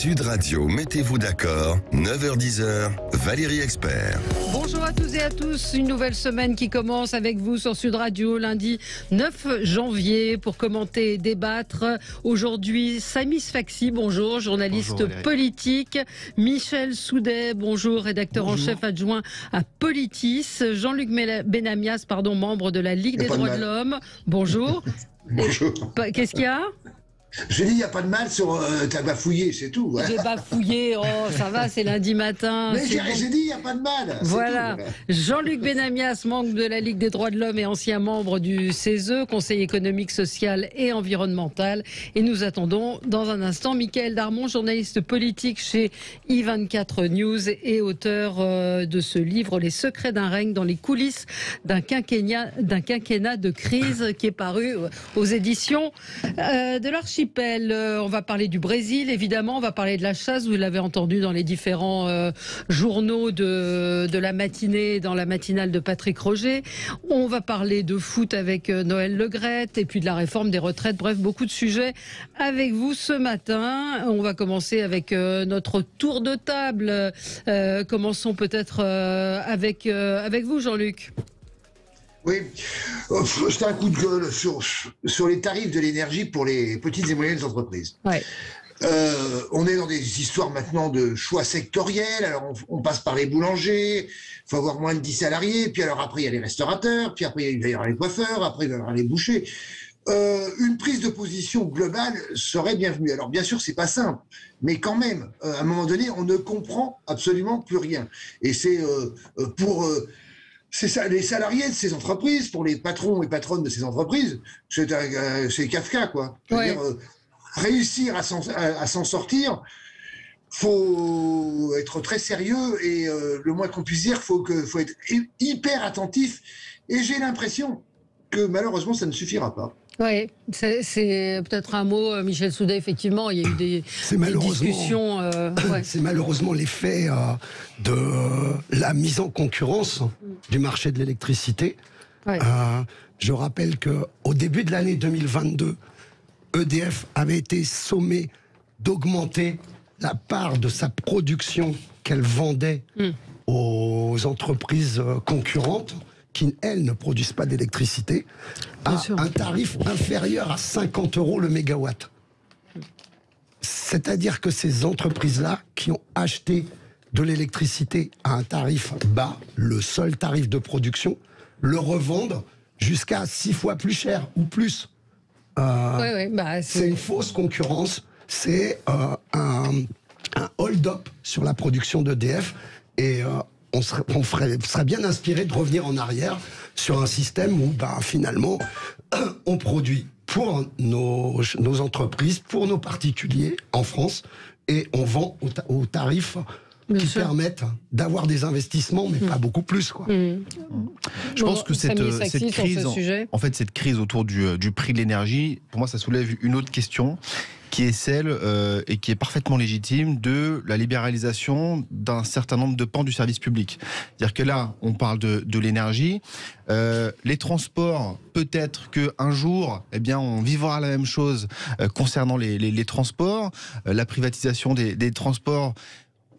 Sud Radio, mettez-vous d'accord, 9h-10h, Valérie Expert. Bonjour à tous et à tous, une nouvelle semaine qui commence avec vous sur Sud Radio, lundi 9 janvier, pour commenter et débattre. Aujourd'hui, Samy Sfaxi, bonjour, journaliste politique. Michel Soudet, bonjour, rédacteur en chef adjoint à Politis. Jean-Luc Benamias, membre de la Ligue des droits de l'homme, bonjour. Bonjour. Qu'est-ce qu'il y a ? Je dis, il n'y a pas de mal sur... t'as bafouillé, c'est tout. J'ai bafouillé, ça va, c'est lundi matin. Mais j'ai dit, il n'y a pas de mal. Voilà. Jean-Luc Benamias, membre de la Ligue des droits de l'homme et ancien membre du CESE, Conseil économique, social et environnemental. Et nous attendons dans un instant Mickaël Darmon, journaliste politique chez I24 News et auteur de ce livre, Les secrets d'un règne dans les coulisses d'un quinquennat de crise, qui est paru aux éditions de l'Archipel. On va parler du Brésil, évidemment. On va parler de la chasse. Vous l'avez entendu dans les différents journaux de la matinée, dans la matinale de Patrick Roger. On va parler de foot avec Noël Le Graët et puis de la réforme des retraites. Bref, beaucoup de sujets avec vous ce matin. On va commencer avec notre tour de table. Commençons peut-être avec vous, Jean-Luc. Oui, c'était un coup de gueule sur les tarifs de l'énergie pour les petites et moyennes entreprises. Ouais. On est dans des histoires maintenant de choix sectoriels. Alors on passe par les boulangers, il faut avoir moins de 10 salariés, puis alors après il y a les restaurateurs, puis après il va y avoir les coiffeurs, après il va y avoir les bouchers. Une prise de position globale serait bienvenue. Alors bien sûr c'est pas simple, mais quand même, à un moment donné, on ne comprend absolument plus rien. Et c'est pour... c'est ça, les salariés de ces entreprises, pour les patrons et patronnes de ces entreprises, c'est Kafka, quoi. Ouais. Réussir à s'en sortir, faut être très sérieux et le moins qu'on puisse dire, faut être hyper attentif. Et j'ai l'impression que malheureusement, ça ne suffira pas. Oui, c'est peut-être un mot, Michel Soudet, effectivement, il y a eu des discussions. C'est malheureusement l'effet de la mise en concurrence du marché de l'électricité. Ouais. Je rappelle qu'au début de l'année 2022, EDF avait été sommé d'augmenter la part de sa production qu'elle vendait aux entreprises concurrentes, qui, elles, ne produisent pas d'électricité, à un tarif inférieur à 50 € le mégawatt. C'est-à-dire que ces entreprises-là, qui ont acheté de l'électricité à un tarif bas, le seul tarif de production, le revendent jusqu'à 6 fois plus cher ou plus. C'est une fausse concurrence, c'est un hold-up sur la production d'EDF, et on serait bien inspiré de revenir en arrière sur un système où finalement on produit pour nos entreprises, pour nos particuliers en France, et on vend aux tarifs qui permettent d'avoir des investissements, mais pas beaucoup plus, quoi. Je pense que cette crise, en fait, cette crise autour du prix de l'énergie, pour moi, ça soulève une autre question, qui est celle, et qui est parfaitement légitime, de la libéralisation d'un certain nombre de pans du service public. C'est-à-dire que là, on parle de l'énergie, les transports, peut-être qu'un jour, on vivra la même chose concernant les transports, la privatisation des transports.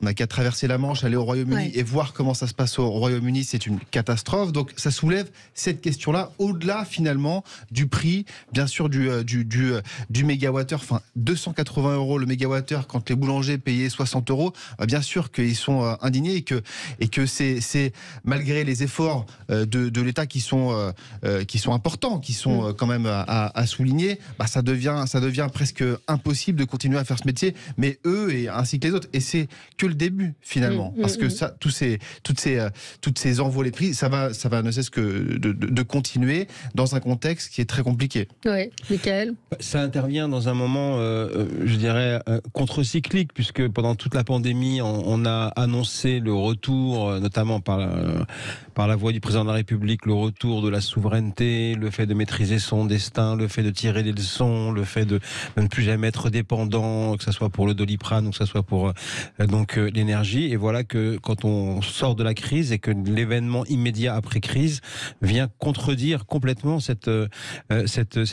On n'a qu'à traverser la Manche, aller au Royaume-Uni et voir comment ça se passe au Royaume-Uni, c'est une catastrophe. Donc ça soulève cette question-là, au-delà finalement du prix, bien sûr du mégawattheure, 280 € le mégawattheure quand les boulangers payaient 60 €. Bien sûr qu'ils sont indignés et que c'est malgré les efforts de l'État qui sont importants, qui sont quand même à souligner, ça devient presque impossible de continuer à faire ce métier. Mais eux ainsi que les autres, et c'est que le début finalement, parce que ça, toutes ces envolées de prix, ça va ne cesse que de continuer dans un contexte qui est très compliqué. Oui, Mickaël. Ça intervient dans un moment, je dirais, contre-cyclique, puisque pendant toute la pandémie, on a annoncé le retour, notamment par la voix du président de la République, le retour de la souveraineté, le fait de maîtriser son destin, le fait de tirer des leçons, le fait de ne plus jamais être dépendant, que ce soit pour le Doliprane ou que ce soit pour l'énergie. Et voilà que quand on sort de la crise et que l'événement immédiat après crise vient contredire complètement cette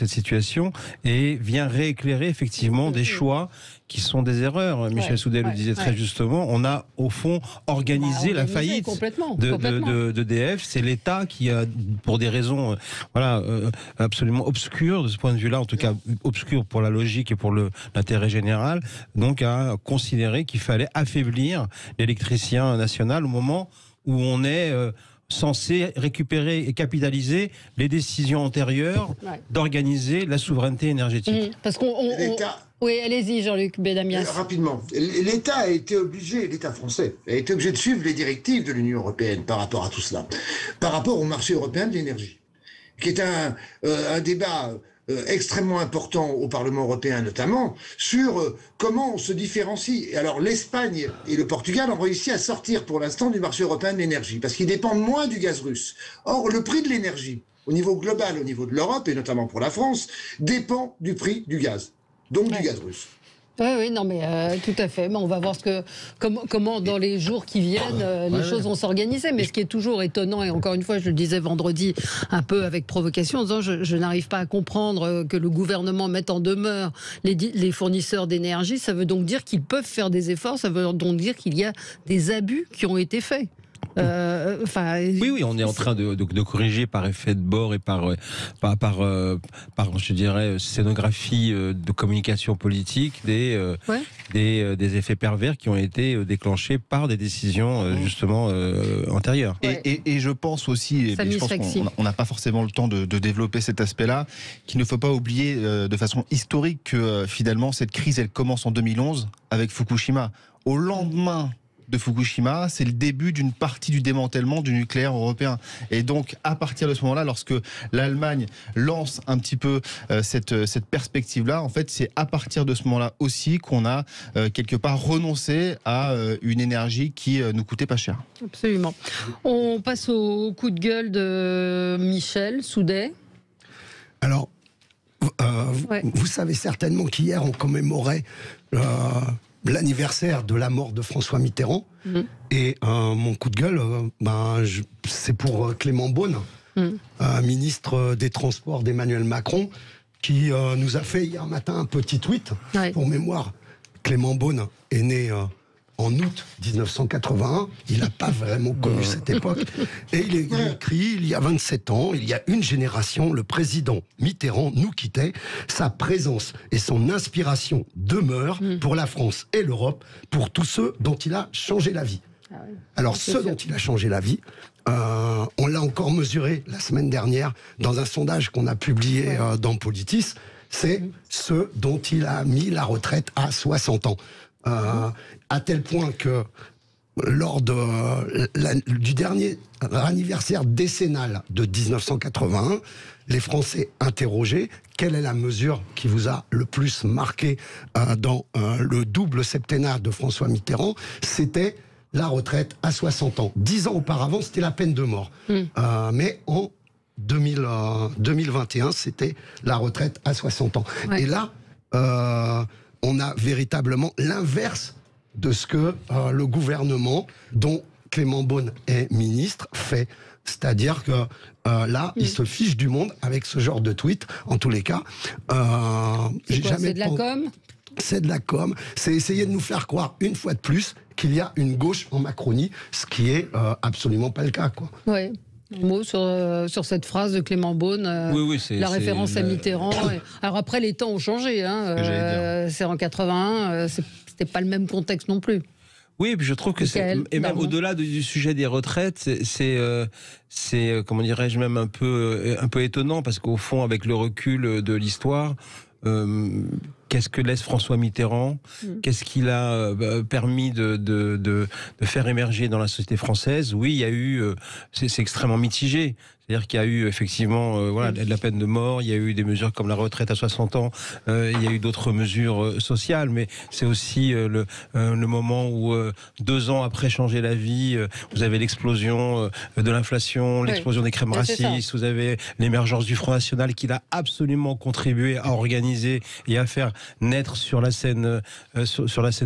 situation et vient rééclairer effectivement des choix qui sont des erreurs. Michel Soudet le disait très justement. On a au fond organisé la faillite d'EDF. C'est l'État qui a, pour des raisons absolument obscures de ce point de vue-là, en tout cas obscures pour la logique et pour l'intérêt général, donc a considéré qu'il fallait affaiblir l'électricien national au moment où on est censé récupérer et capitaliser les décisions antérieures d'organiser la souveraineté énergétique. Parce qu'on... Oui, allez-y, Jean-Luc Benamias. Rapidement. L'État a été obligé, l'État français, a été obligé de suivre les directives de l'Union européenne par rapport à tout cela, par rapport au marché européen de l'énergie, qui est un débat extrêmement important au Parlement européen notamment, sur comment on se différencie. Et alors l'Espagne et le Portugal ont réussi à sortir pour l'instant du marché européen de l'énergie, parce qu'ils dépendent moins du gaz russe. Or, le prix de l'énergie, au niveau global, au niveau de l'Europe, et notamment pour la France, dépend du prix du gaz, donc du gaz russe. Oui, non, mais tout à fait. Mais on va voir comment dans les jours qui viennent, les choses vont s'organiser. Mais ce qui est toujours étonnant, et encore une fois, je le disais vendredi, un peu avec provocation, en disant je n'arrive pas à comprendre que le gouvernement mette en demeure les fournisseurs d'énergie. Ça veut donc dire qu'ils peuvent faire des efforts, ça veut donc dire qu'il y a des abus qui ont été faits. Oui, on est en train de corriger par effet de bord et par je dirais, scénographie de communication politique des effets pervers qui ont été déclenchés par des décisions justement antérieures. Et je pense aussi, je pense qu'on n'a pas forcément le temps de développer cet aspect-là, qu'il ne faut pas oublier de façon historique que finalement cette crise, elle commence en 2011 avec Fukushima. Au lendemain de Fukushima, c'est le début d'une partie du démantèlement du nucléaire européen. Et donc, à partir de ce moment-là, lorsque l'Allemagne lance un petit peu cette perspective-là, en fait, c'est à partir de ce moment-là aussi qu'on a quelque part renoncé à une énergie qui nous coûtait pas cher. Absolument. On passe au coup de gueule de Michel Soudet. Alors, vous savez certainement qu'hier, on commémorait l'anniversaire de la mort de François Mitterrand. Et mon coup de gueule, c'est pour Clément Beaune, ministre des Transports d'Emmanuel Macron, qui nous a fait hier matin un petit tweet. Pour mémoire, Clément Beaune est né en août 1981, il n'a pas vraiment connu cette époque, et il écrit, il y a 27 ans, il y a une génération, le président Mitterrand nous quittait, sa présence et son inspiration demeurent pour la France et l'Europe, pour tous ceux dont il a changé la vie. Alors ceux dont il a changé la vie, on l'a encore mesuré la semaine dernière dans un sondage qu'on a publié dans Politis, c'est ceux dont il a mis la retraite à 60 ans. À tel point que lors du dernier anniversaire décennal de 1981, les Français interrogés, quelle est la mesure qui vous a le plus marqué dans le double septennat de François Mitterrand? C'était la retraite à 60 ans. 10 ans auparavant, c'était la peine de mort. Mais en 2021, c'était la retraite à 60 ans. Et là, on a véritablement l'inverse de ce que le gouvernement, dont Clément Beaune est ministre, fait. C'est-à-dire que là, il se fiche du monde avec ce genre de tweet. En tous les cas, c'est de la com ? C'est de la com. C'est essayer de nous faire croire une fois de plus qu'il y a une gauche en Macronie, ce qui est absolument pas le cas, quoi. Oui. Un mot sur cette phrase de Clément Beaune, la référence à Mitterrand. Alors après, les temps ont changé. C'est en 81, c'était pas le même contexte non plus. Oui, et puis je trouve que et même au-delà du sujet des retraites, c'est comment dirais-je, même un peu étonnant, parce qu'au fond, avec le recul de l'histoire, qu'est-ce que laisse François Mitterrand? Qu'est-ce qu'il a permis de faire émerger dans la société française? Oui, il y a eu, c'est extrêmement mitigé. C'est-à-dire qu'il y a eu effectivement de la peine de mort, il y a eu des mesures comme la retraite à 60 ans, il y a eu d'autres mesures sociales, mais c'est aussi le moment où 2 ans après changer la vie, vous avez l'explosion de l'inflation, l'explosion des crèmes racistes, vous avez l'émergence du Front National qui a absolument contribué à organiser et à faire naître sur la scène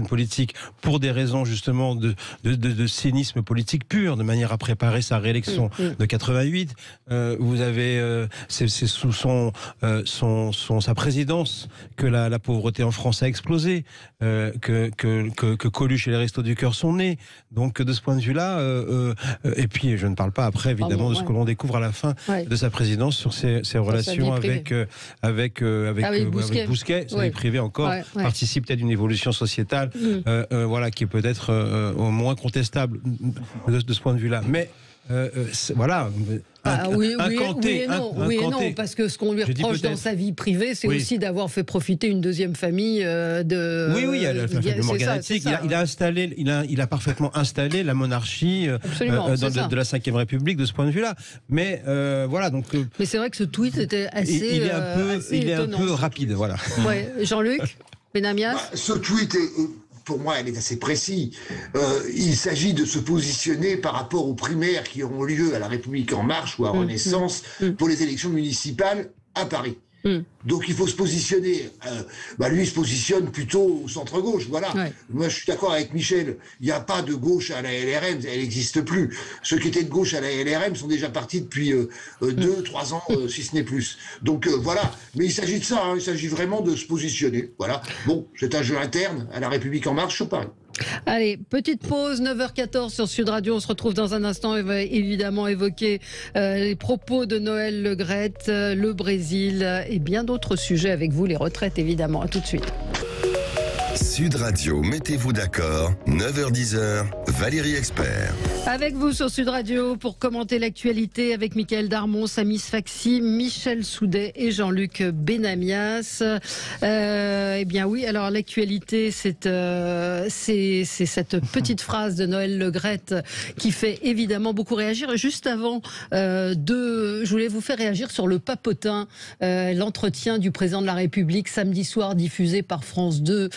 politique pour des raisons justement de cynisme politique pur, de manière à préparer sa réélection de 88. Vous avez c'est sous sa présidence que la pauvreté en France a explosé, que Coluche et les Restos du Cœur sont nés. Donc de ce point de vue-là, et puis je ne parle pas après évidemment de ce que l'on découvre à la fin de sa présidence sur ses relations avec Bousquet, sa vie privée encore, participe peut-être d'une évolution sociétale, voilà, qui est peut-être au moins contestable de ce point de vue-là. Mais voilà. Oui et non, parce que ce qu'on lui reproche dans sa vie privée, c'est aussi d'avoir fait profiter une deuxième famille de... Oui, il a le faiblement génétique. Il a parfaitement installé la monarchie de la Ve République de ce point de vue-là. Mais voilà, donc... Mais c'est vrai que ce tweet était assez il est un peu rapide, voilà. Ouais. Jean-Luc Benamias. Ce tweet pour moi, elle est assez précis. Il s'agit de se positionner par rapport aux primaires qui auront lieu à La République En Marche ou à Renaissance pour les élections municipales à Paris. Donc il faut se positionner. Lui, il se positionne plutôt au centre-gauche. Voilà. Moi, je suis d'accord avec Michel. Il n'y a pas de gauche à la LRM. Elle n'existe plus. Ceux qui étaient de gauche à la LRM sont déjà partis depuis 2-3 ans, si ce n'est plus. Donc voilà. Mais il s'agit de ça. Il s'agit vraiment de se positionner. Voilà. Bon, c'est un jeu interne à La République En Marche sur Paris. Allez, petite pause, 9h14 sur Sud Radio. On se retrouve dans un instant. On va évidemment évoquer les propos de Noël Le Graët, le Brésil et bien d'autres sujets avec vous, les retraites évidemment. À tout de suite. Sud Radio, mettez-vous d'accord, 9h-10h, Valérie Expert. Avec vous sur Sud Radio pour commenter l'actualité avec Mickaël Darmon, Samy Sfaxi, Michel Soudet et Jean-Luc Benamias. Eh bien oui, alors l'actualité, c'est cette petite phrase de Noël Le Graët qui fait évidemment beaucoup réagir. Et juste avant, je voulais vous faire réagir sur le papotin, l'entretien du président de la République samedi soir diffusé par France 2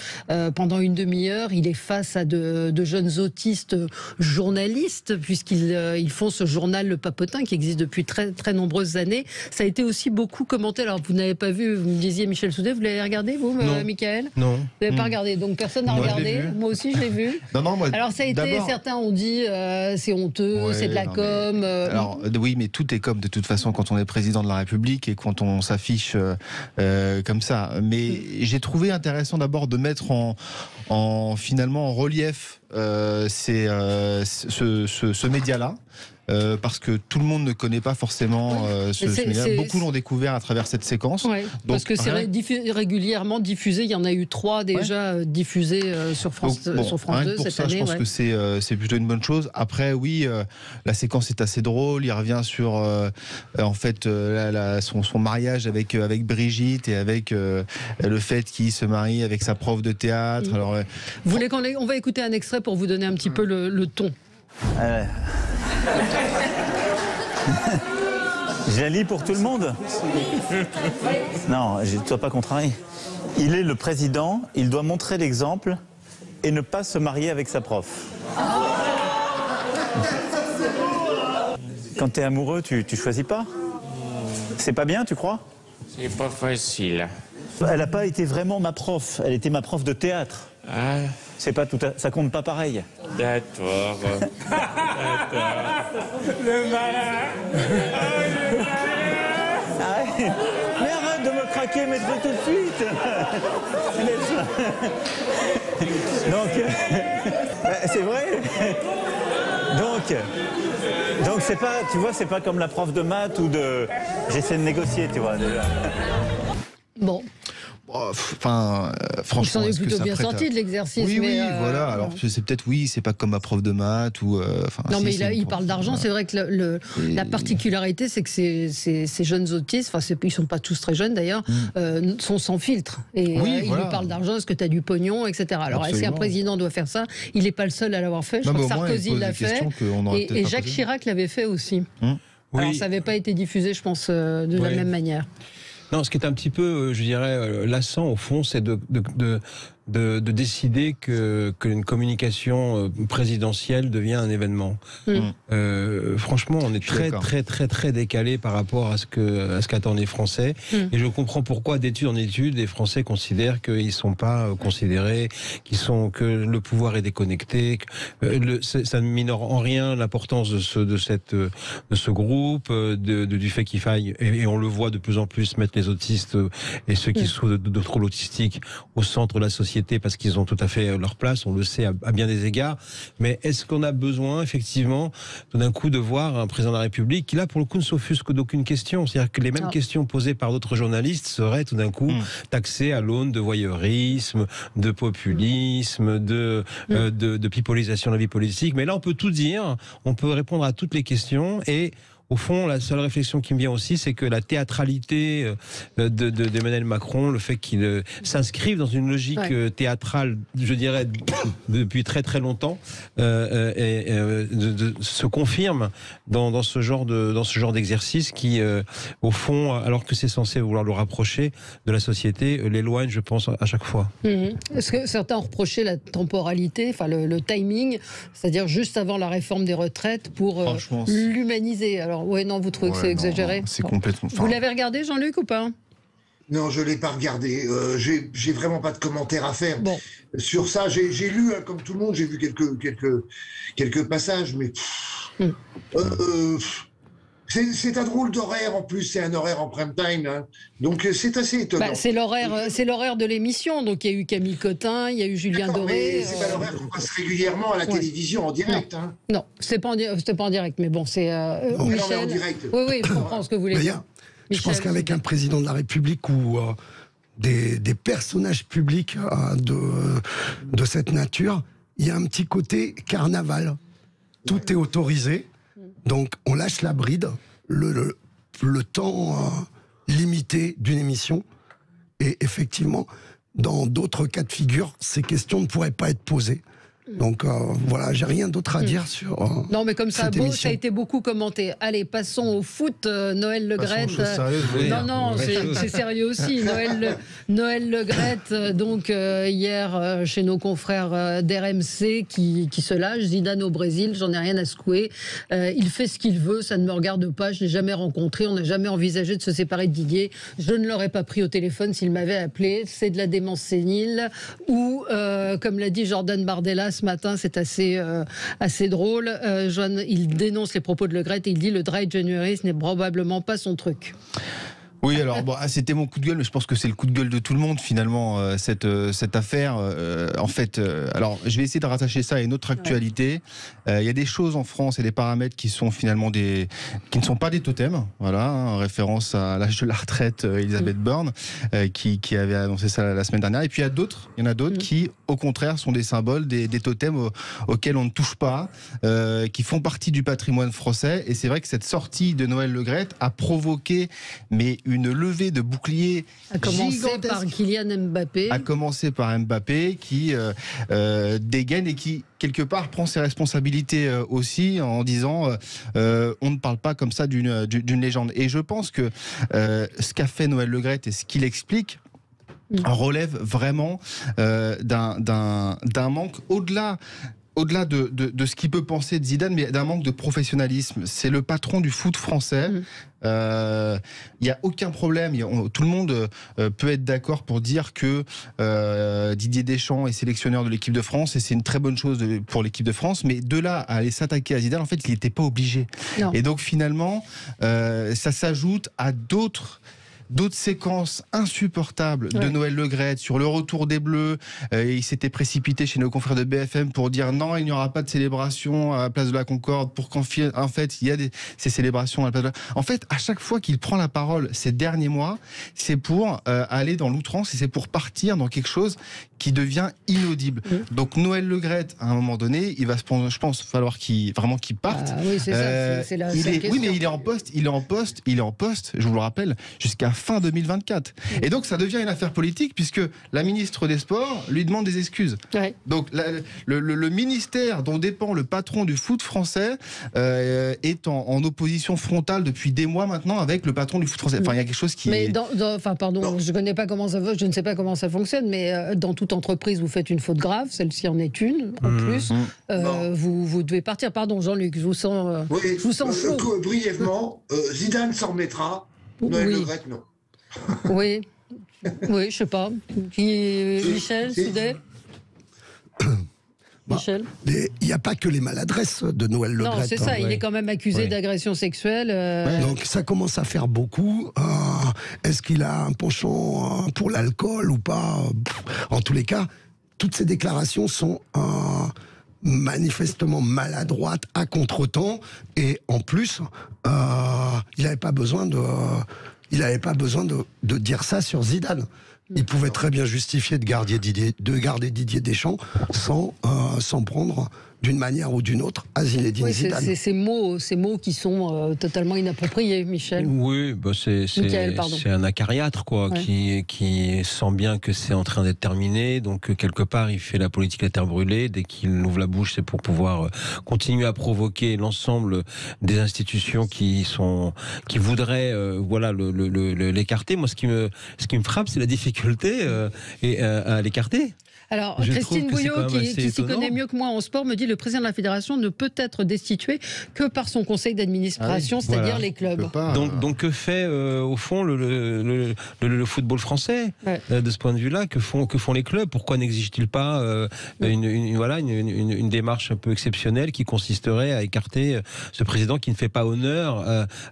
pendant une demi-heure. Il est face à de jeunes autistes journalistes, puisqu'ils font ce journal Le Papotin qui existe depuis très, très nombreuses années. Ça a été aussi beaucoup commenté. Alors, vous n'avez pas vu, vous me disiez Michel Soudet, vous l'avez regardé, vous, Mickaël ? Non. Vous n'avez pas regardé, donc personne n'a regardé. Moi aussi, je l'ai vu. Alors, ça a été, certains ont dit, c'est honteux, c'est de la com. Alors, oui, mais tout est com de toute façon quand on est président de la République et quand on s'affiche comme ça. Mais j'ai trouvé intéressant d'abord de mettre finalement en relief ce média-là. Parce que tout le monde ne connaît pas forcément ce média. Beaucoup l'ont découvert à travers cette séquence. Donc, parce que c'est régulièrement diffusé. Il y en a eu 3 déjà diffusés sur France 2 cette année. Je pense que c'est plutôt une bonne chose. Après, oui, la séquence est assez drôle. Il revient sur en fait son mariage avec Brigitte et avec le fait qu'il se marie avec sa prof de théâtre. Alors, vous voulez on va écouter un extrait pour vous donner un petit peu le ton. Je la lis pour tout le monde. Non, je ne sois pas contrarié. Il est le président, il doit montrer l'exemple et ne pas se marier avec sa prof. Quand tu es amoureux, tu choisis pas. C'est pas bien, tu crois? C'est pas facile. Elle n'a pas été vraiment ma prof, elle était ma prof de théâtre. Ah. C'est pas tout ça compte pas pareil. D'accord. Le malin. Mais arrête de me craquer, mets-toi tout de suite. Donc, c'est vrai. Donc c'est pas, tu vois, c'est pas comme la prof de maths ou de. J'essaie de négocier, tu vois. Déjà. Bon. Enfin, franchement, ils sont plutôt bien sortis de l'exercice. Oui, voilà. Alors c'est peut-être c'est pas comme ma prof de maths ou. Non, mais il parle d'argent. C'est vrai que la particularité, c'est que ces jeunes autistes, ils sont pas tous très jeunes d'ailleurs, sont sans filtre. Et il lui parle d'argent. Est-ce que tu as du pognon, etc. Alors, si un président doit faire ça, il n'est pas le seul à l'avoir fait. Je crois que Sarkozy l'a fait, et Jacques Chirac l'avait fait aussi. Alors, ça n'avait pas été diffusé, je pense, de la même manière. Non, ce qui est un petit peu, je dirais, lassant au fond, c'est de de décider qu'une communication présidentielle devient un événement. Franchement, on est très décalé par rapport à ce qu'attendent les Français. Et je comprends pourquoi, d'étude en étude, les Français considèrent qu'ils ne sont pas considérés, que le pouvoir est déconnecté. Ça ne minore en rien l'importance de ce groupe, du fait qu'il faille, et on le voit de plus en plus, mettre les autistes et ceux qui souffrent de troubles autistiques au centre de la société parce qu'ils ont tout à fait leur place, on le sait à bien des égards. Mais est-ce qu'on a besoin, effectivement, tout d'un coup, de voir un président de la République qui, là, pour le coup, ne s'offusque d'aucune question? C'est-à-dire que les mêmes questions posées par d'autres journalistes seraient tout d'un coup taxées à l'aune de voyeurisme, de populisme, de pipolisation de la vie politique. Mais là, on peut tout dire, on peut répondre à toutes les questions et... Au fond, la seule réflexion qui me vient aussi, c'est que la théâtralité d'Emmanuel Macron, le fait qu'il s'inscrive dans une logique théâtrale, je dirais, depuis très très longtemps, se confirme dans ce genre d'exercice qui, au fond, alors que c'est censé vouloir le rapprocher de la société, l'éloigne, je pense, à chaque fois. Est-ce que certains ont reproché la temporalité, enfin le timing, c'est-à-dire juste avant la réforme des retraites pour l'humaniser? Alors, non, vous trouvez que c'est exagéré? C'est complètement... Vous l'avez regardé, Jean-Luc, ou pas? Non, je ne l'ai pas regardé. J'ai vraiment pas de commentaires à faire. Sur ça, j'ai lu, comme tout le monde, j'ai vu quelques passages, mais... c'est un drôle d'horaire, en plus, c'est un horaire en prime time, hein. Donc c'est assez étonnant. C'est l'horaire de l'émission, donc il y a eu Camille Cotin, il y a eu Julien Doré. C'est pas l'horaire qu'on passe régulièrement à la télévision en direct. Non, c'était pas en direct, mais bon, c'est Michel. En direct. Oui, je comprends ce que vous voulez dire. Je pense qu'avec un président de la République ou des personnages publics de cette nature, il y a un petit côté carnaval. Tout est autorisé. Donc on lâche la bride, le temps limité d'une émission, et effectivement, dans d'autres cas de figure, ces questions ne pourraient pas être posées. Donc voilà, j'ai rien d'autre à dire sur non, mais comme ça, émission. Ça a été beaucoup commenté. Allez, passons au foot. Noël Le Graët. Non, c'est sérieux aussi. Noël Le Graët, donc hier chez nos confrères d'RMC qui se lâche. Zidane au Brésil, j'en ai rien à secouer. Il fait ce qu'il veut, ça ne me regarde pas. Je l'ai jamais rencontré. On n'a jamais envisagé de se séparer de Didier. Je ne l'aurais pas pris au téléphone s'il m'avait appelé. C'est de la démence sénile. Ou comme l'a dit Jordan Bardella ce matin, c'est assez drôle. Il dénonce les propos de Le Graët et il dit le dry January, ce n'est probablement pas son truc. Oui, alors c'était mon coup de gueule, mais je pense que c'est le coup de gueule de tout le monde finalement, cette affaire. En fait, alors je vais essayer de rattacher ça à une autre actualité. Il y a des choses en France et des paramètres qui sont finalement qui ne sont pas des totems. Voilà, en référence à l'âge de la retraite, Elisabeth Borne, qui avait annoncé ça la semaine dernière. Et puis il y en a d'autres qui, au contraire, sont des symboles, des totems auxquels on ne touche pas, qui font partie du patrimoine français. Et c'est vrai que cette sortie de Noël Le Graët a provoqué, une levée de boucliers gigantesque. Par Kylian Mbappé. A commencé par Mbappé qui dégaine et qui, quelque part, prend ses responsabilités aussi en disant on ne parle pas comme ça d'une légende. Et je pense que ce qu'a fait Noël Le Graët et ce qu'il explique relève vraiment d'un manque au-delà de ce qu'il peut penser de Zidane, mais d'un manque de professionnalisme. C'est le patron du foot français. Il n'y a aucun problème. Tout le monde peut être d'accord pour dire que Didier Deschamps est sélectionneur de l'équipe de France et c'est une très bonne chose pour l'équipe de France. Mais de là à aller s'attaquer à Zidane, en fait, il n'était pas obligé. Non. Et donc finalement, ça s'ajoute à d'autres séquences insupportables de Noël Le Graët sur le retour des Bleus. Il s'était précipité chez nos confrères de BFM pour dire non, il n'y aura pas de célébration à la place de la Concorde, pour qu'en fait il y a ces célébrations à la place de la... En fait, à chaque fois qu'il prend la parole ces derniers mois, c'est pour aller dans l'outrance et c'est pour partir dans quelque chose qui devient inaudible. Donc Noël Le Graët, à un moment donné, il va je pense falloir qu'il parte. Oui, c'est ça, c'est la question. Oui, mais il est en poste, je vous le rappelle, jusqu'à fin 2024. Et donc ça devient une affaire politique puisque la ministre des Sports lui demande des excuses. Ouais. Donc le ministère dont dépend le patron du foot français est en opposition frontale depuis des mois maintenant avec le patron du foot français. Enfin, il y a quelque chose qui... Mais je connais pas comment ça, je ne sais pas comment ça fonctionne, mais dans toute entreprise, vous faites une faute grave, celle-ci en est une, en plus. Vous devez partir. Pardon, Jean-Luc, je vous sens chaud. Brièvement, Zidane s'en remettra, Noël Le Graët, non. Oui, je sais pas. Michel, Soudet Michel, il n'y a pas que les maladresses de Noël Le Graët. Non, c'est ça, il est quand même accusé d'agression sexuelle. Donc ça commence à faire beaucoup. Est-ce qu'il a un penchant pour l'alcool ou pas? En tous les cas, toutes ces déclarations sont manifestement maladroites, à contretemps, et en plus, il n'avait pas besoin de dire ça sur Zidane. Il pouvait très bien justifier de garder Didier Deschamps sans prendre d'une manière ou d'une autre à Zinedine Zidane. C'est ces mots qui sont totalement inappropriés, Michel. Oui, c'est un acariâtre quoi, qui sent bien que c'est en train d'être terminé. Donc quelque part, il fait la politique à terre brûlée. Dès qu'il ouvre la bouche, c'est pour pouvoir continuer à provoquer l'ensemble des institutions qui voudraient l'écarter. Moi, ce qui me frappe, c'est la difficulté à l'écarter. Alors, Christine Bouillot, qui s'y connaît mieux que moi en sport, me dit que le président de la fédération ne peut être destitué que par son conseil d'administration, c'est-à-dire les clubs. Donc que fait au fond le football français de ce point de vue-là? Que font les clubs? Pourquoi n'exige-t-il pas une démarche un peu exceptionnelle qui consisterait à écarter ce président qui ne fait pas honneur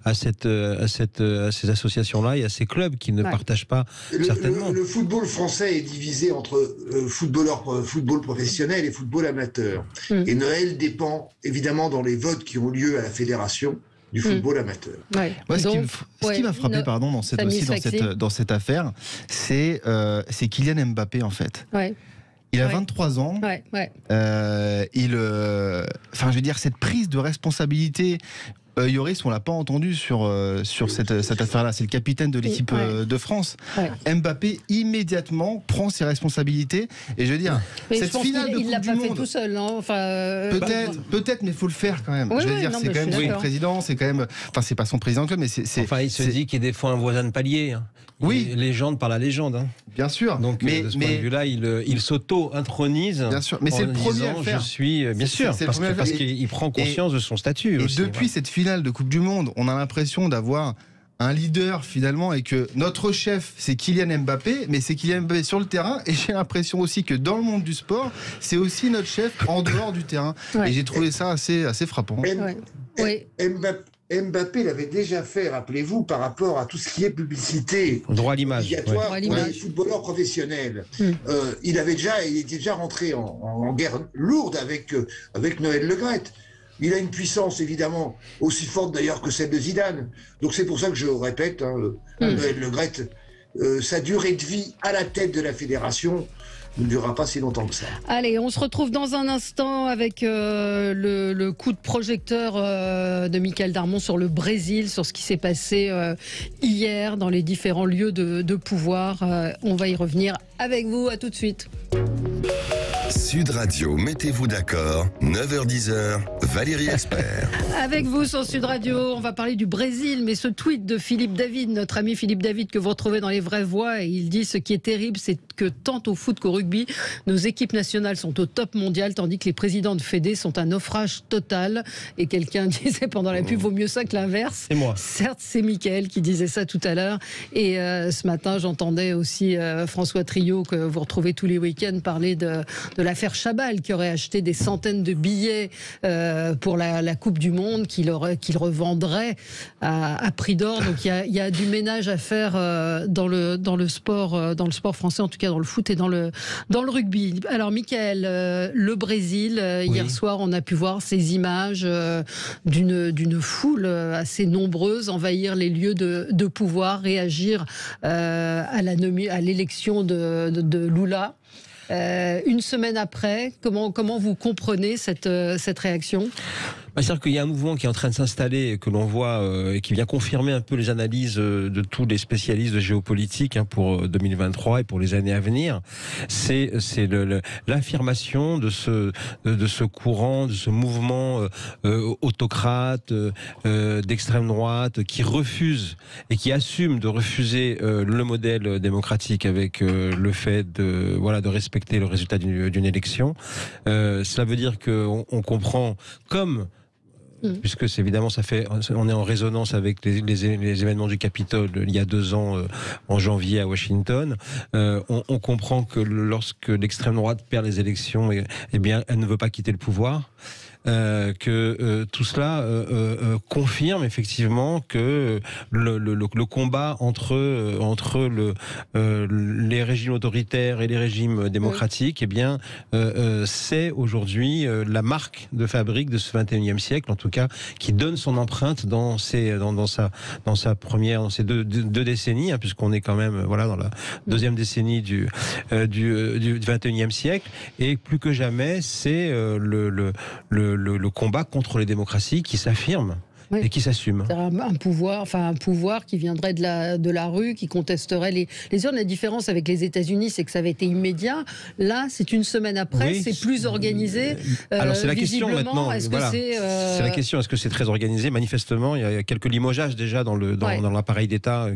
à ces associations-là et à ces clubs qui ne partagent pas certainement. Le football français est divisé entre football professionnel et football amateur. Et Noël dépend évidemment dans les votes qui ont lieu à la fédération du football amateur. Ouais. Moi, ce qui m'a frappé dans cette affaire, c'est Kylian Mbappé en fait. Ouais. Il a 23 ans. Je veux dire, cette prise de responsabilité. Yoris, on l'a pas entendu sur cette affaire-là. C'est le capitaine de l'équipe de France. Mbappé immédiatement prend ses responsabilités. Et je veux dire, cette finale de Coupe du Monde, il l'a pas fait tout seul, non peut-être, mais il faut le faire quand même. Je veux dire, c'est quand même son président, c'est quand même. Enfin, c'est pas son président de club, mais c'est. Il se dit qu'il défend un voisin de palier. Oui, légende par la légende. Bien sûr. Donc, de ce point de vue-là, il s'auto-intronise. Bien sûr, mais c'est le premier à le faire. Je suis bien sûr, parce qu'il prend conscience de son statut. Et depuis cette finale de Coupe du Monde, on a l'impression d'avoir un leader finalement et que notre chef c'est Kylian Mbappé, mais c'est Kylian Mbappé sur le terrain, et j'ai l'impression aussi que dans le monde du sport c'est aussi notre chef en dehors du terrain. Et j'ai trouvé ça assez frappant. Mbappé l'avait déjà fait, rappelez-vous, par rapport à tout ce qui est publicité droit à l'image obligatoire pour les footballeurs professionnels. Il était déjà rentré en guerre lourde avec Noël Le Graët. Il a une puissance, évidemment, aussi forte d'ailleurs que celle de Zidane. Donc c'est pour ça que je répète, Noël Le Graët, sa durée de vie à la tête de la fédération ne durera pas si longtemps que ça. Allez, on se retrouve dans un instant avec le coup de projecteur de Michael Darmon sur le Brésil, sur ce qui s'est passé hier dans les différents lieux de pouvoir. On va y revenir avec vous. À tout de suite. Sud Radio, mettez-vous d'accord, 9h-10h, Valérie Expert. Avec vous sur Sud Radio, on va parler du Brésil, mais ce tweet de Philippe David, notre ami Philippe David, que vous retrouvez dans Les Vraies Voix, et il dit: ce qui est terrible, c'est que tant au foot qu'au rugby, nos équipes nationales sont au top mondial, tandis que les présidents de fédé sont un naufrage total. Et quelqu'un disait pendant la pub, vaut mieux ça que l'inverse. C'est moi. Certes, c'est Mickaël qui disait ça tout à l'heure. Et ce matin, j'entendais aussi François Trio, que vous retrouvez tous les week-ends, parler de l'affaire Chabal, qui aurait acheté des centaines de billets pour la Coupe du Monde, qu'il revendrait à prix d'or. Donc il y a du ménage à faire dans le sport français, en tout cas dans le foot et dans le rugby. Alors Mickaël, le Brésil, hier soir, on a pu voir ces images d'une foule assez nombreuse envahir les lieux de pouvoir, réagir à l'élection de Lula. Une semaine après, comment vous comprenez cette réaction ? C'est-à-dire qu'il y a un mouvement qui est en train de s'installer, que l'on voit et qui vient confirmer un peu les analyses de tous les spécialistes de géopolitique pour 2023 et pour les années à venir. C'est l'affirmation de ce courant, de ce mouvement autocrate, d'extrême droite, qui refuse et qui assume de refuser le modèle démocratique avec le fait de respecter le résultat d'une élection. Cela veut dire qu'on comprend comme puisque c'est évidemment on est en résonance avec les événements du Capitole il y a 2 ans en janvier à Washington. On comprend que lorsque l'extrême droite perd les élections, eh bien, elle ne veut pas quitter le pouvoir. Que tout cela confirme effectivement que le combat entre les régimes autoritaires et les régimes démocratiques, eh bien, c'est aujourd'hui la marque de fabrique de ce 21e siècle, en tout cas, qui donne son empreinte dans ces 2 décennies, puisqu'on est quand même dans la 2e décennie du 21e siècle, et plus que jamais, c'est le combat contre les démocraties qui s'affirme et qui s'assume. Un pouvoir qui viendrait de la rue, qui contesterait les urnes. La différence avec les États-Unis, c'est que ça avait été immédiat. Là, c'est une semaine après, c'est plus organisé. Alors c'est la question maintenant. C'est la question. Est-ce que c'est très organisé? Manifestement, il y a quelques limogeages déjà dans l'appareil d'État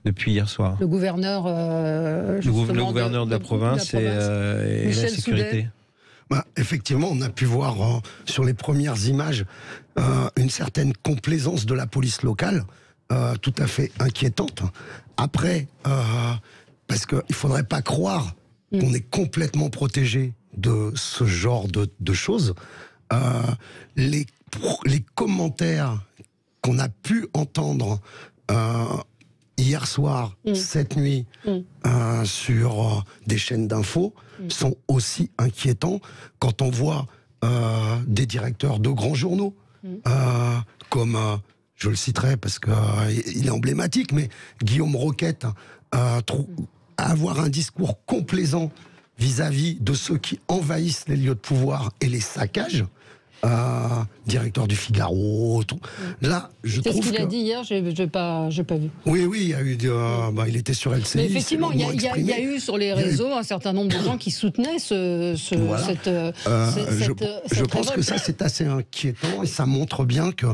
depuis hier soir. Le gouverneur, de la province et la sécurité. Effectivement, on a pu voir sur les premières images une certaine complaisance de la police locale, tout à fait inquiétante. Après, parce qu'il ne faudrait pas croire qu'on est complètement protégé de ce genre de choses. Les commentaires qu'on a pu entendre hier soir, cette nuit, sur des chaînes d'infos, sont aussi inquiétants quand on voit des directeurs de grands journaux, comme, je le citerai parce qu'il est emblématique, mais Guillaume Roquette, avoir un discours complaisant vis-à-vis de ceux qui envahissent les lieux de pouvoir et les saccagent. Directeur du Figaro, tout. Là, je trouve. C'est ce qu'il a dit hier, j'ai pas vu. Oui, il y a eu il était sur LCI. Mais effectivement, il y a eu sur les réseaux un certain nombre de gens qui soutenaient cette je pense que ça, c'est assez inquiétant et ça montre bien que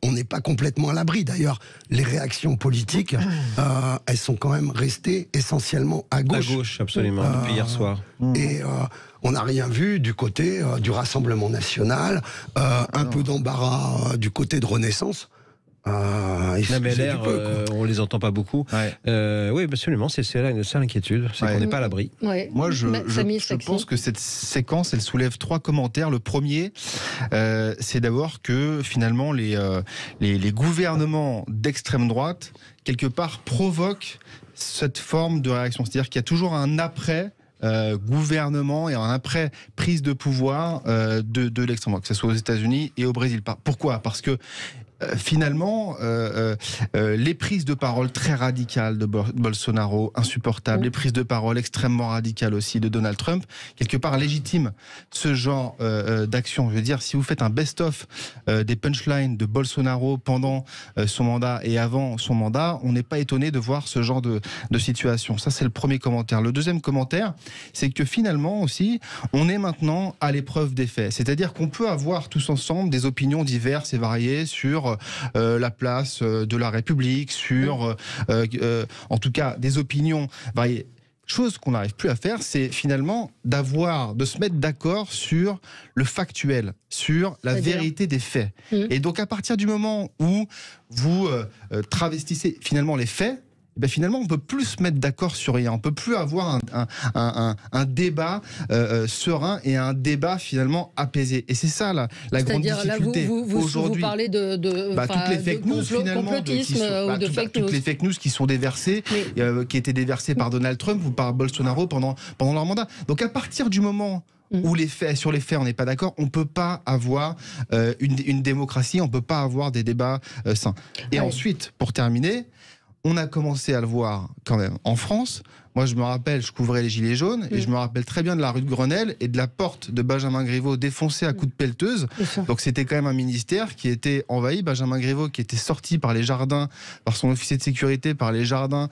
on n'est pas complètement à l'abri. D'ailleurs, les réactions politiques, elles sont quand même restées essentiellement à gauche. À gauche, absolument, depuis hier soir. Et on n'a rien vu du côté du Rassemblement national, un peu d'embarras du côté de Renaissance. La MLR, on les entend pas beaucoup. Oui, absolument, c'est l'inquiétude, c'est qu'on n'est pas à l'abri. Moi, je pense que cette séquence, elle soulève 3 commentaires. Le premier, c'est d'abord que finalement les gouvernements d'extrême droite, quelque part, provoquent cette forme de réaction. C'est-à-dire qu'il y a toujours un après gouvernement et un après prise de pouvoir de l'extrême droite, que ce soit aux États-Unis et au Brésil. Pourquoi ? Parce que finalement, les prises de parole très radicales de Bolsonaro, insupportables, les prises de parole extrêmement radicales aussi de Donald Trump, quelque part légitiment ce genre d'action. Je veux dire, si vous faites un best-of des punchlines de Bolsonaro pendant son mandat et avant son mandat, on n'est pas étonné de voir ce genre de situation. Ça, c'est le premier commentaire. Le deuxième commentaire, c'est que finalement aussi, on est maintenant à l'épreuve des faits. C'est-à-dire qu'on peut avoir tous ensemble des opinions diverses et variées sur la place de la République, sur en tout cas des opinions variées. Chose qu'on n'arrive plus à faire, c'est finalement de se mettre d'accord sur le factuel, sur la vérité des faits. Et donc à partir du moment où vous travestissez finalement les faits, finalement, on ne peut plus se mettre d'accord sur rien. On ne peut plus avoir un débat serein et un débat finalement apaisé. Et c'est ça la grande difficulté aujourd'hui. Vous parlez de toutes les fake news finalement, toutes les fake news qui sont déversées, qui étaient déversées par Donald Trump ou par Bolsonaro pendant leur mandat. Donc à partir du moment où sur les faits on n'est pas d'accord, on ne peut pas avoir une démocratie, on ne peut pas avoir des débats sains. Et ensuite, pour terminer, on a commencé à le voir quand même en France, Moi, je me rappelle, je couvrais les Gilets jaunes et je me rappelle très bien de la rue de Grenelle et de la porte de Benjamin Griveaux défoncée à coups de pelleteuse. Donc, c'était quand même un ministère qui était envahi. Benjamin Griveaux qui était sorti par les jardins, par son officier de sécurité, par les jardins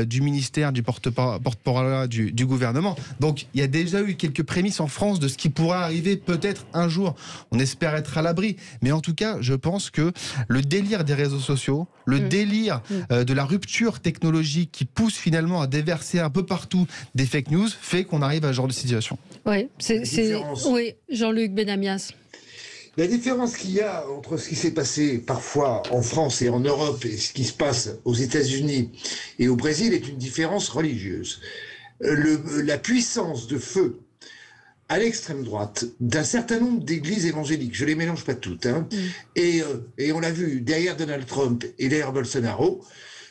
du ministère, du porte-parole du gouvernement. Donc, il y a déjà eu quelques prémices en France de ce qui pourrait arriver peut-être un jour. On espère être à l'abri. Mais en tout cas, je pense que le délire des réseaux sociaux, le délire de la rupture technologique qui pousse finalement à déverser un peu partout des fake news fait qu'on arrive à ce genre de situation. Oui, oui, Jean-Luc Benamias. La différence qu'il y a entre ce qui s'est passé parfois en France et en Europe et ce qui se passe aux États-Unis et au Brésil est une différence religieuse. La puissance de feu à l'extrême droite d'un certain nombre d'églises évangéliques, je les mélange pas toutes, et on l'a vu derrière Donald Trump et derrière Bolsonaro,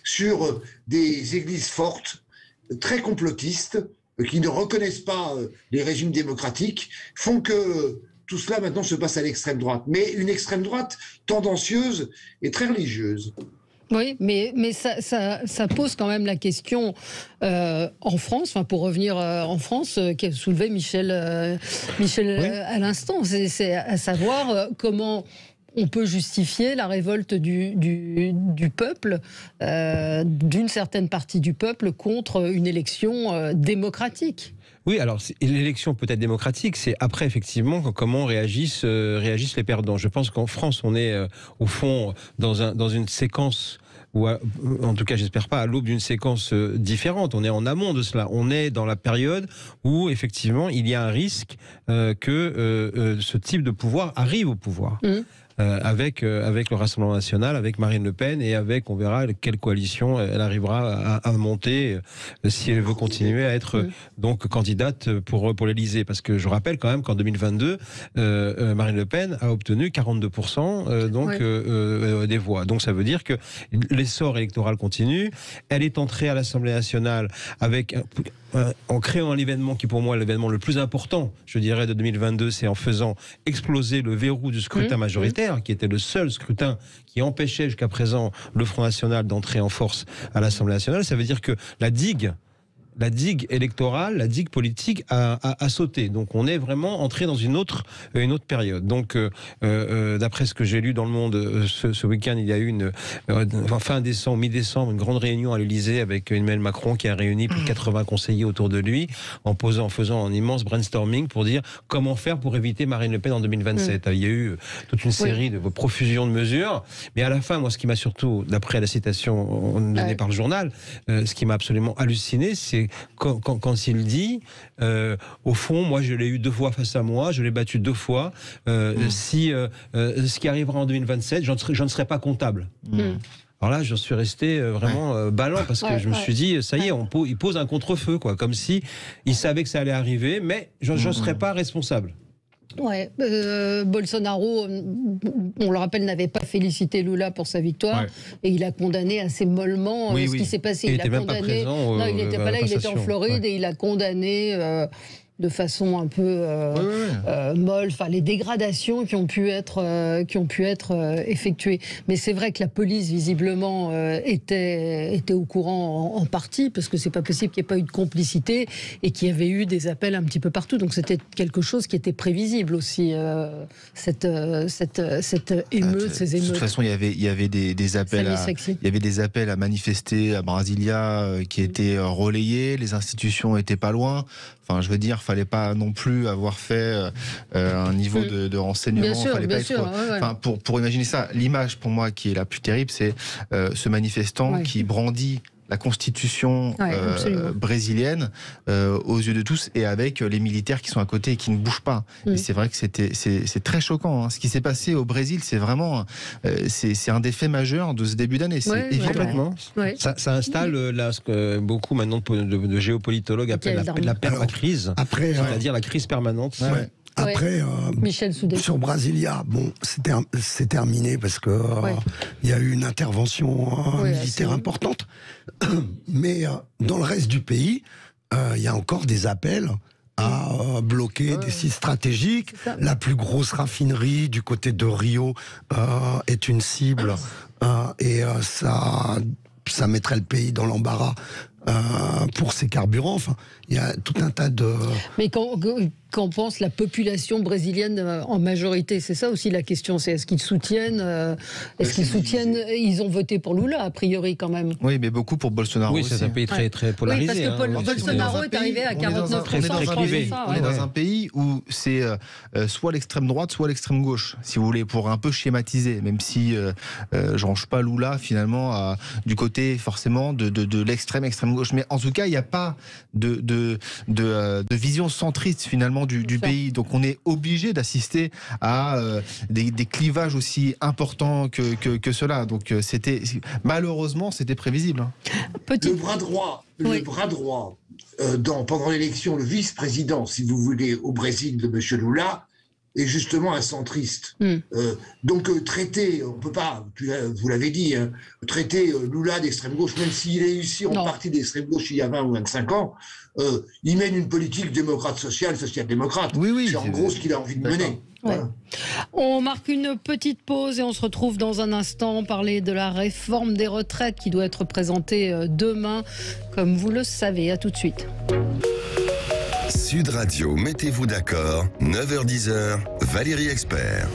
sur des églises fortes, très complotistes, qui ne reconnaissent pas les régimes démocratiques, font que tout cela maintenant se passe à l'extrême droite. Mais une extrême droite tendancieuse et très religieuse. Oui, mais ça pose quand même la question en France, enfin pour revenir en France, qu'a soulevé Michel à l'instant, c'est à savoir comment on peut justifier la révolte du peuple, d'une certaine partie du peuple, contre une élection démocratique. Oui, alors l'élection peut être démocratique, c'est après effectivement comment réagissent les perdants. Je pense qu'en France, on est au fond dans une séquence, ou en tout cas j'espère pas à l'aube d'une séquence différente. On est en amont de cela. On est dans la période où effectivement il y a un risque que ce type de pouvoir arrive au pouvoir. Avec le Rassemblement National, avec Marine Le Pen et avec, on verra quelle coalition elle arrivera à monter si elle veut continuer à être donc candidate pour l'Élysée. Parce que je rappelle quand même qu'en 2022, Marine Le Pen a obtenu 42% des voix. Donc ça veut dire que l'essor électoral continue. Elle est entrée à l'Assemblée nationale avec en créant un événement qui pour moi est l'événement le plus important, je dirais, de 2022, c'est en faisant exploser le verrou du scrutin majoritaire, qui était le seul scrutin qui empêchait jusqu'à présent le Front National d'entrer en force à l'Assemblée nationale. Ça veut dire que la digue électorale, la digue politique a sauté. Donc on est vraiment entré dans une autre période. Donc d'après ce que j'ai lu dans Le Monde ce week-end, il y a eu fin décembre, mi-décembre, une grande réunion à l'Élysée avec Emmanuel Macron qui a réuni plus de 80 conseillers autour de lui en faisant un immense brainstorming pour dire comment faire pour éviter Marine Le Pen en 2027. Il y a eu toute une série de profusions de mesures, mais à la fin, moi ce qui m'a surtout, d'après la citation donnée par le journal, ce qui m'a absolument halluciné, c'est quand il dit au fond, moi je l'ai eu 2 fois face à moi, je l'ai battu 2 fois, si ce qui arrivera en 2027, je ne serai pas comptable. Alors là, je suis resté vraiment ballant parce que je me suis dit, ça y est, il pose un contre-feu, quoi, comme si il savait que ça allait arriver, mais je ne serai pas responsable. Ouais, Bolsonaro, on le rappelle, n'avait pas félicité Lula pour sa victoire et il a condamné assez mollement ce qui s'est passé. Il a condamné. Non, il n'était pas là, il était en Floride et il a condamné de façon un peu molle, enfin les dégradations qui ont pu être effectuées. Mais c'est vrai que la police visiblement était au courant en partie, parce que c'est pas possible qu'il n'y ait pas eu de complicité et qu'il y avait eu des appels un petit peu partout. Donc c'était quelque chose qui était prévisible aussi, cette émeute, ces émeutes. De toute façon, il y avait des appels à manifester à Brasilia qui étaient relayés. Les institutions étaient pas loin. Enfin, je veux dire, fallait pas non plus avoir fait un niveau de renseignement. Bien sûr, Enfin, pour imaginer ça, l'image pour moi qui est la plus terrible, c'est ce manifestant qui brandit la constitution brésilienne aux yeux de tous et avec les militaires qui sont à côté et qui ne bougent pas. Et c'est vrai que c'est très choquant. Hein. Ce qui s'est passé au Brésil, c'est vraiment c'est un des faits majeurs de ce début d'année. C'est complètement. Ça installe ce que beaucoup maintenant de géopolitologues appellent la permacrise, c'est-à-dire la crise permanente. Après, Michel Soudet. Sur Brasilia, bon, c'est terminé parce que il y a eu une intervention militaire importante. Mais dans le reste du pays, il y a encore des appels à bloquer des sites stratégiques. La plus grosse raffinerie du côté de Rio est une cible et ça mettrait le pays dans l'embarras pour ces carburants. Enfin, il y a tout un tas de... Mais qu'en pense la population brésilienne en majorité? C'est ça aussi la question, c'est est-ce qu'ils soutiennent ils ont voté pour Lula, a priori, quand même. Oui, mais beaucoup pour Bolsonaro aussi. Oui, c'est un pays très, très polarisé. Oui, parce que Bolsonaro est arrivé à 49%. On est dans un pays où c'est soit l'extrême droite, soit l'extrême gauche, si vous voulez, pour un peu schématiser, même si je range pas Lula, finalement, du côté, forcément, de l'extrême gauche. Mais en tout cas, il n'y a pas de vision centriste, finalement, du pays. Donc on est obligé d'assister à des clivages aussi importants que cela. Donc malheureusement, c'était prévisible. Le bras droit, pendant l'élection, le vice-président, si vous voulez, au Brésil de M. Lula, est justement un centriste. Donc traiter, on ne peut pas, vous l'avez dit, traiter Lula d'extrême gauche, même s'il est issu en partie d'extrême gauche il y a 20 ou 25 ans, il mène une politique démocrate social-démocrate. Oui, c'est en gros ce qu'il a envie de mener. Voilà. On marque une petite pause et on se retrouve dans un instant parler de la réforme des retraites qui doit être présentée demain, comme vous le savez. À tout de suite. Sud Radio, mettez-vous d'accord, 9h-10h, Valérie Expert.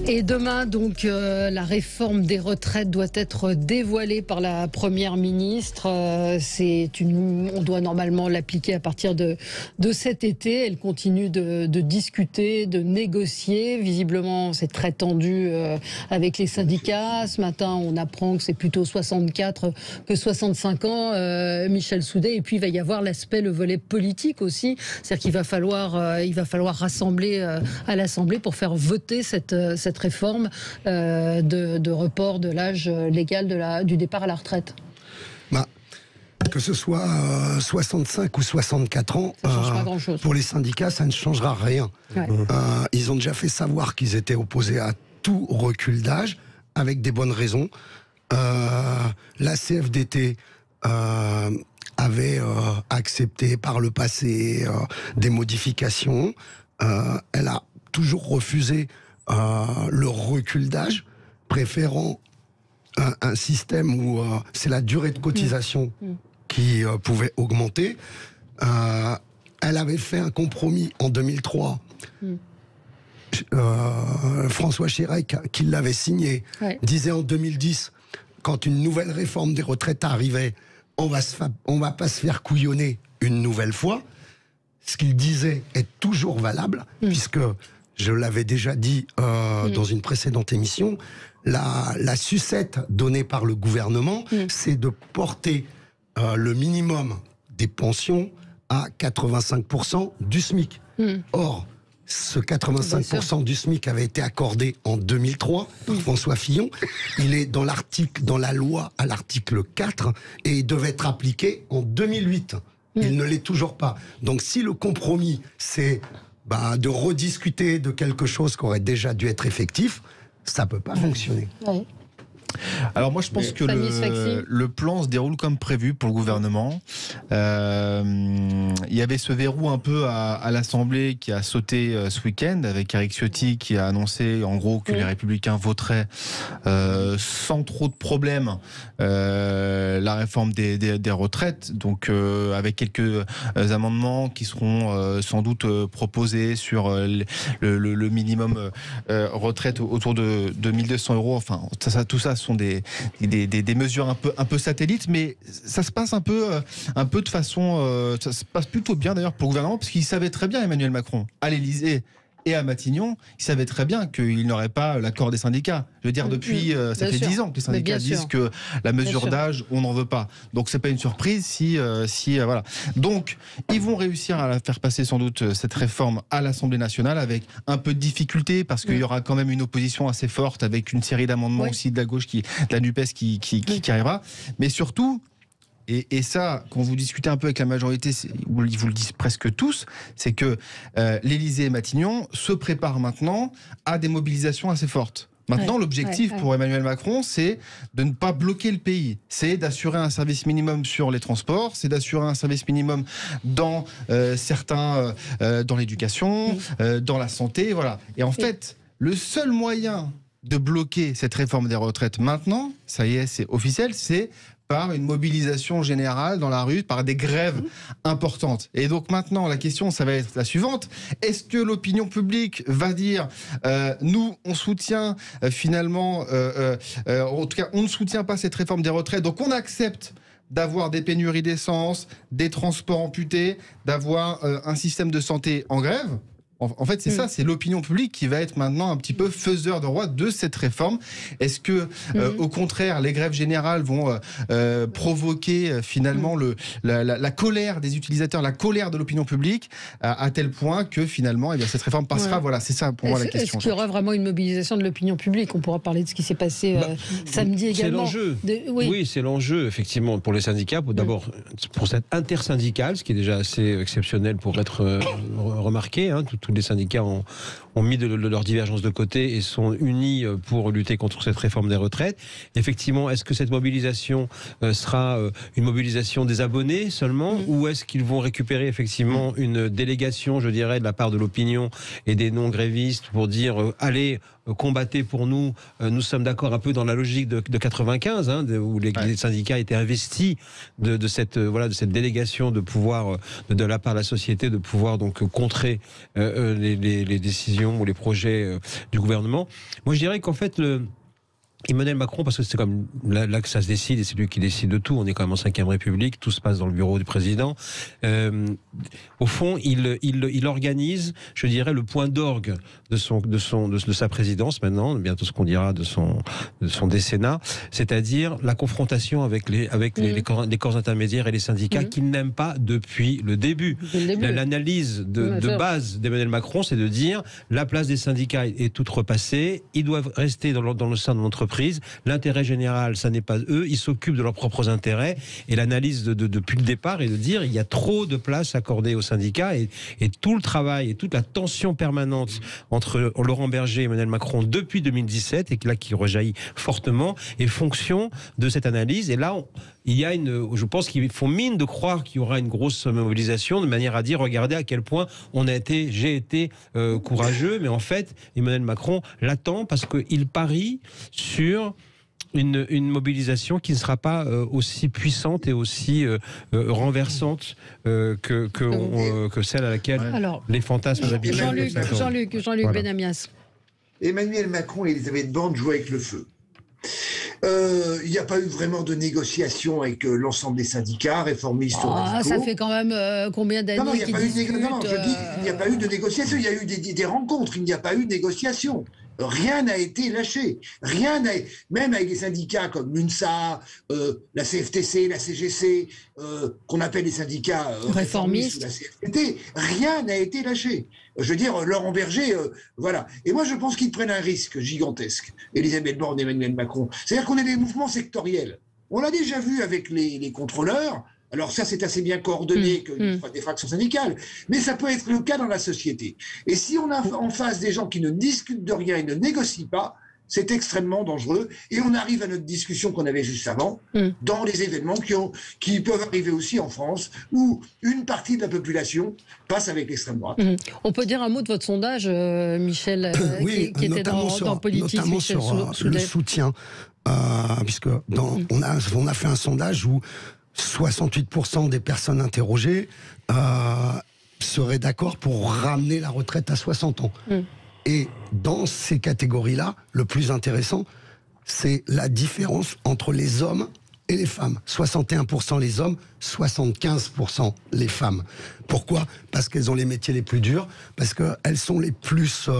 Et demain, donc, la réforme des retraites doit être dévoilée par la Première ministre. On doit normalement l'appliquer à partir de cet été. Elle continue de discuter, de négocier. Visiblement, c'est très tendu avec les syndicats. Ce matin, on apprend que c'est plutôt 64 que 65 ans, Michel Soudet. Et puis, il va y avoir le volet politique aussi. C'est-à-dire qu'il va falloir rassembler à l'Assemblée pour faire voter cette réforme de report de l'âge légal du départ à la retraite. Que ce soit 65 ou 64 ans, ça change pas grand-chose. Pour les syndicats, ça ne changera rien. Ouais. Ils ont déjà fait savoir qu'ils étaient opposés à tout recul d'âge, avec des bonnes raisons. La CFDT avait accepté par le passé des modifications. Elle a toujours refusé le recul d'âge, préférant un système où c'est la durée de cotisation qui pouvait augmenter. Elle avait fait un compromis en 2003. François Chirac, qui l'avait signé, disait en 2010, quand une nouvelle réforme des retraites arrivait, on va pas se faire couillonner une nouvelle fois. Ce qu'il disait est toujours valable, puisque je l'avais déjà dit dans une précédente émission, la sucette donnée par le gouvernement, c'est de porter le minimum des pensions à 85% du SMIC. Or, ce 85% du SMIC avait été accordé en 2003 par François Fillon. Il est dans la loi à l'article 4 et il devait être appliqué en 2008. Il ne l'est toujours pas. Donc si le compromis, c'est de rediscuter de quelque chose qui aurait déjà dû être effectif, ça ne peut pas fonctionner. Ouais. Alors moi je pense que le plan se déroule comme prévu pour le gouvernement. Il y avait ce verrou un peu à l'Assemblée qui a sauté ce week-end avec Éric Ciotti qui a annoncé en gros que les Républicains voteraient sans trop de problèmes la réforme des retraites, donc avec quelques amendements qui seront sans doute proposés sur le minimum retraite autour de 1200 €. Enfin tout ça sont des mesures un peu satellites, mais ça se passe un peu de façon, ça se passe plutôt bien d'ailleurs pour le gouvernement, parce qu'il savait très bien, Emmanuel Macron, à l'Élysée et à Matignon, il savait très bien qu'il n'aurait pas l'accord des syndicats. Je veux dire, depuis, ça fait 10 ans que les syndicats disent que la mesure d'âge, on n'en veut pas. Donc c'est pas une surprise si voilà. Donc ils vont réussir à faire passer sans doute cette réforme à l'Assemblée nationale avec un peu de difficulté, parce qu'il y aura quand même une opposition assez forte avec une série d'amendements aussi de la gauche, de la NUPES qui arrivera. Mais surtout, et ça, quand vous discutez un peu avec la majorité, ils vous le disent presque tous, c'est que l'Élysée et Matignon se préparent maintenant à des mobilisations assez fortes. Maintenant, l'objectif pour Emmanuel Macron, c'est de ne pas bloquer le pays. C'est d'assurer un service minimum sur les transports, c'est d'assurer un service minimum dans dans l'éducation, dans la santé, voilà. Et en fait, le seul moyen de bloquer cette réforme des retraites maintenant, ça y est, c'est officiel, c'est par une mobilisation générale dans la rue, par des grèves importantes. Et donc maintenant, la question, ça va être la suivante. Est-ce que l'opinion publique va dire nous, on soutient finalement, en tout cas, on ne soutient pas cette réforme des retraites, donc on accepte d'avoir des pénuries d'essence, des transports amputés, d'avoir un système de santé en grève? En fait, c'est ça, c'est l'opinion publique qui va être maintenant un petit peu faiseur de roi de cette réforme. Est-ce que, au contraire, les grèves générales vont provoquer finalement la colère des utilisateurs, la colère de l'opinion publique, à tel point que finalement, eh bien, cette réforme passera? Voilà, c'est ça pour moi la question. Est-ce qu'il y aura vraiment une mobilisation de l'opinion publique? On pourra parler de ce qui s'est passé samedi également. C'est l'enjeu. Oui, c'est l'enjeu, effectivement, pour les syndicats. D'abord, pour cette intersyndicale, ce qui est déjà assez exceptionnel pour être remarqué. Hein, tous les syndicats ont mis leurs divergences de côté et sont unis pour lutter contre cette réforme des retraites. Effectivement, est-ce que cette mobilisation sera une mobilisation des abonnés seulement, ou est-ce qu'ils vont récupérer effectivement une délégation, je dirais, de la part de l'opinion et des non-grévistes pour dire allez, combattez pour nous, nous sommes d'accord, un peu dans la logique de 95, hein, où les syndicats étaient investis de cette délégation de pouvoir de la part de la société, de pouvoir donc contrer les décisions ou les projets du gouvernement. Moi, je dirais qu'en fait, Emmanuel Macron, parce que c'est comme là que ça se décide, et c'est lui qui décide de tout, on est quand même en 5e République, tout se passe dans le bureau du président. Au fond, il organise, je dirais, le point d'orgue de sa présidence maintenant, bientôt ce qu'on dira de son décennat, c'est-à-dire la confrontation avec les corps intermédiaires et les syndicats qu'il n'aime pas depuis le début. L'analyse de base d'Emmanuel Macron, c'est de dire la place des syndicats est toute repassée, ils doivent rester dans le sein de l'entreprise. L'intérêt général, ça n'est pas eux, ils s'occupent de leurs propres intérêts, et l'analyse depuis le départ est de dire il y a trop de place accordée aux syndicats, et tout le travail et toute la tension permanente entre Laurent Berger et Emmanuel Macron depuis 2017, et là qui rejaillit fortement, est fonction de cette analyse. Et là, je pense qu'ils font mine de croire qu'il y aura une grosse mobilisation, de manière à dire regardez à quel point j'ai été courageux, mais en fait Emmanuel Macron l'attend parce qu'il parie sur une mobilisation qui ne sera pas aussi puissante et aussi renversante que celle à laquelle les fantasmes habituels. Jean-Luc Benamias. Emmanuel Macron et Elisabeth Borne jouent avec le feu. Il n'y a pas eu vraiment de négociation avec l'ensemble des syndicats réformistes ou radicaux. Ça fait quand même combien d'années qu'ils discutent il n'y a pas eu de négociation. Il y a eu des rencontres. Il n'y a pas eu de négociation. Rien n'a été lâché. Même avec les syndicats comme l'UNSA, la CFTC, la CGC, qu'on appelle les syndicats réformistes ou la CFTT, rien n'a été lâché. Je veux dire, Laurent Berger, voilà. Et moi, je pense qu'ils prennent un risque gigantesque, Elisabeth Borne et Emmanuel Macron. C'est-à-dire qu'on est des mouvements sectoriels. On l'a déjà vu avec les contrôleurs. Alors ça, c'est assez bien coordonné que des fractions syndicales, mais ça peut être le cas dans la société. Et si on a en face des gens qui ne discutent de rien et ne négocient pas, c'est extrêmement dangereux. Et on arrive à notre discussion qu'on avait juste avant, dans les événements qui peuvent arriver aussi en France, où une partie de la population passe avec l'extrême droite. On peut dire un mot de votre sondage, Michel, qui était dans Politique. Notamment sur le soutien, puisque on a fait un sondage où 68% des personnes interrogées seraient d'accord pour ramener la retraite à 60 ans. Et dans ces catégories-là, le plus intéressant, c'est la différence entre les hommes et les femmes. 61% les hommes, 75% les femmes. Pourquoi ? Parce qu'elles ont les métiers les plus durs, parce qu'elles sont les plus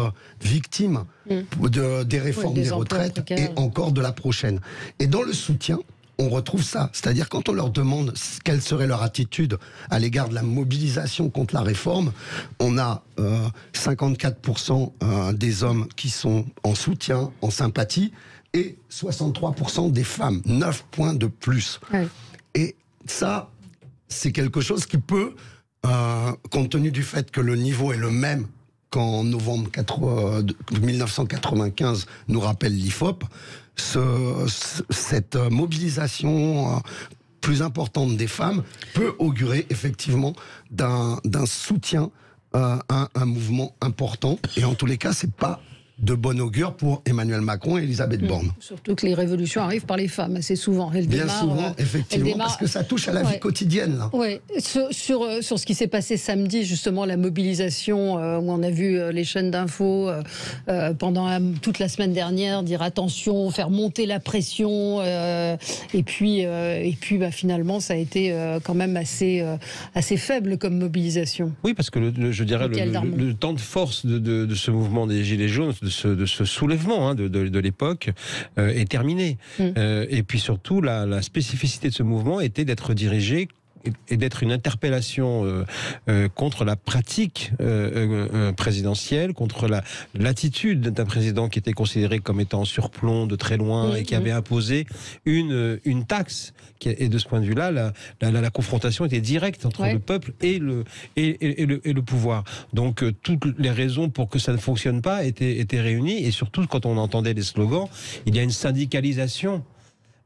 victimes des réformes des retraites et encore de la prochaine. Et dans le soutien, on retrouve ça. C'est-à-dire quand on leur demande quelle serait leur attitude à l'égard de la mobilisation contre la réforme, on a 54% des hommes qui sont en soutien, en sympathie, et 63% des femmes. 9 points de plus. Et ça, c'est quelque chose qui peut, compte tenu du fait que le niveau est le même qu'en novembre 1995 nous rappelle l'IFOP, cette mobilisation plus importante des femmes peut augurer effectivement d'un soutien à un mouvement important. Et en tous les cas, c'est pas de bon augure pour Emmanuel Macron et Elisabeth Borne. Surtout que les révolutions arrivent par les femmes assez souvent. Bien souvent, effectivement, parce que ça touche à la vie quotidienne. Oui, sur ce qui s'est passé samedi, justement, la mobilisation, où on a vu les chaînes d'infos pendant toute la semaine dernière dire attention, faire monter la pression, et puis finalement, ça a été quand même assez faible comme mobilisation. Oui, parce que je dirais le temps de force de ce mouvement des Gilets jaunes, de ce soulèvement de l'époque, est terminé. Et puis surtout, la spécificité de ce mouvement était d'être dirigé et d'être une interpellation contre la pratique présidentielle, contre l'attitude d'un président qui était considéré comme étant en surplomb de très loin et qui avait imposé une taxe. Et de ce point de vue-là, la confrontation était directe entre le peuple et le pouvoir. Donc toutes les raisons pour que ça ne fonctionne pas étaient réunies, et surtout quand on entendait les slogans, il y a une syndicalisation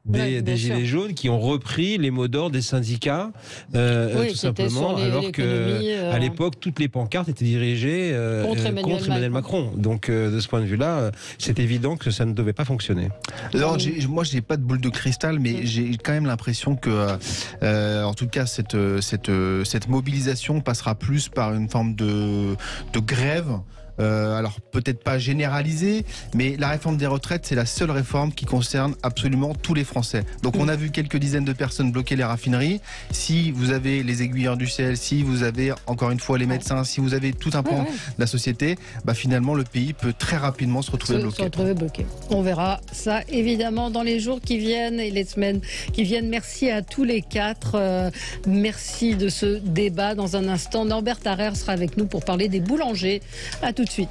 des Gilets jaunes qui ont repris les mots d'ordre des syndicats, tout simplement, alors qu'à l'époque, toutes les pancartes étaient dirigées contre Emmanuel Macron. Donc, de ce point de vue-là, c'est évident que ça ne devait pas fonctionner. Alors, moi, je n'ai pas de boule de cristal, mais j'ai quand même l'impression que, en tout cas, cette mobilisation passera plus par une forme de grève. Alors peut-être pas généralisée, mais la réforme des retraites, c'est la seule réforme qui concerne absolument tous les Français. Donc on a vu quelques dizaines de personnes bloquer les raffineries. Si vous avez les aiguilleurs du ciel, si vous avez encore une fois les médecins, si vous avez tout un pan de la société, finalement le pays peut très rapidement se retrouver bloqué. On verra ça évidemment dans les jours qui viennent et les semaines qui viennent. Merci à tous les quatre. Merci de ce débat. Dans un instant, Norbert Harrer sera avec nous pour parler des boulangers. À tout de suite.